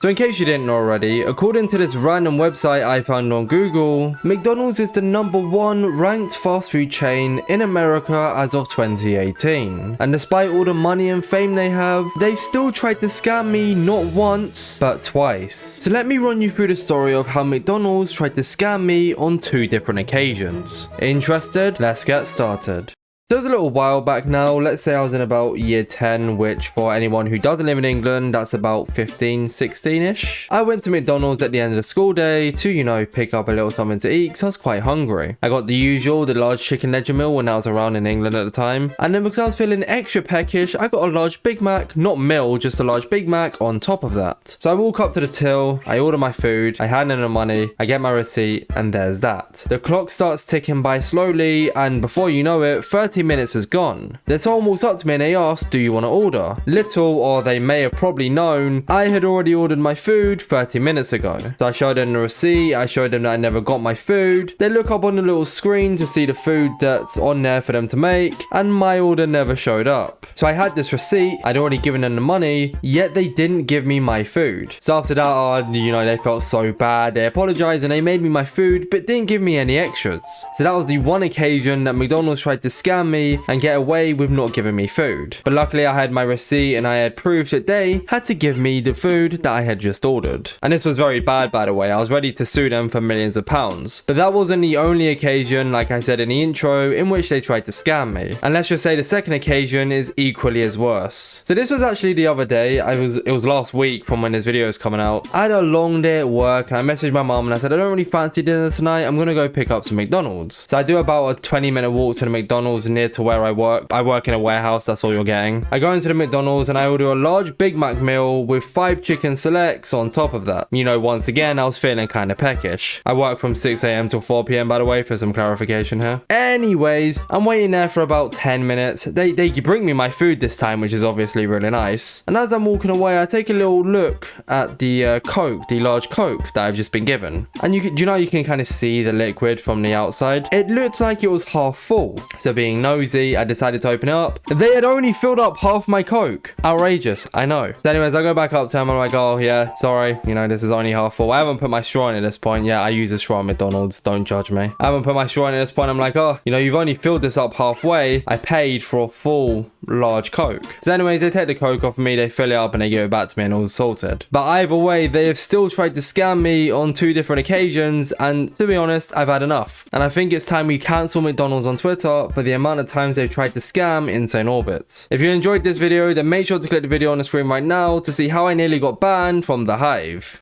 So in case you didn't know already, according to this random website I found on Google, McDonald's is the #1 ranked fast food chain in America as of 2018. And despite all the money and fame they have, they've still tried to scam me not once, but twice. So let me run you through the story of how McDonald's tried to scam me on 2 different occasions. Interested? Let's get started. So it was a little while back now, let's say I was in about year 10, which for anyone who doesn't live in England, that's about 15, 16-ish. I went to McDonald's at the end of the school day to, pick up a little something to eat because I was quite hungry. I got the usual, the large chicken ledger meal when I was around in England at the time. And then because I was feeling extra peckish, I got a large Big Mac, not meal, just a large Big Mac on top of that. So I walk up to the till, I order my food, I hand in the money, I get my receipt, and there's that. The clock starts ticking by slowly, and before you know it, 30 minutes is gone. Then someone walks up to me and they ask, do you want to order? Little, or they may have probably known, I had already ordered my food 30 minutes ago. So I showed them the receipt, I showed them that I never got my food. They look up on the little screen to see the food that's on there for them to make, and my order never showed up. So I had this receipt, I'd already given them the money, yet they didn't give me my food. So after that, they felt so bad, they apologized and they made me my food, but didn't give me any extras. So that was the one occasion that McDonald's tried to scam me and get away with not giving me food. But luckily I had my receipt and I had proof that they had to give me the food that I had just ordered. And this was very bad, by the way. I was ready to sue them for millions of pounds. But that wasn't the only occasion, like I said in the intro, in which they tried to scam me. And let's just say the second occasion is equally as worse. So this was actually the other day. It was last week from when this video is coming out. I had a long day at work and I messaged my mom and I said, I don't really fancy dinner tonight. I'm gonna go pick up some McDonald's. So I do about a 20-minute walk to the McDonald's near to where I work. I work in a warehouse, that's all you're getting. I go into the McDonald's and I order a large Big Mac meal with 5 chicken selects on top of that. Once again, I was feeling kind of peckish. I work from 6 AM till 4 PM, by the way, for some clarification here. Anyways, I'm waiting there for about 10 minutes. They bring me my food this time, which is obviously really nice. And as I'm walking away, I take a little look at the Coke, the large Coke that I've just been given. And you can kind of see the liquid from the outside. It looked like it was half full. So being nosy, I decided to open it up. They had only filled up half my Coke. Outrageous, I know. So anyways, I go back up to them. I'm like, oh yeah, sorry, this is only half full. I haven't put my straw in at this point. Yeah, I use a straw at McDonald's, don't judge me. I haven't put my straw in at this point. I'm like, oh, you've only filled this up halfway. I paid for a full large Coke. So anyways, they take the Coke off of me, they fill it up and they give it back to me and all sorted. But either way, they have still tried to scam me on 2 different occasions, and to be honest, I've had enough. And I think it's time we cancel McDonald's on Twitter for the amount of times they've tried to scam Insane Orbits. If you enjoyed this video, then make sure to click the video on the screen right now to see how I nearly got banned from the Hive.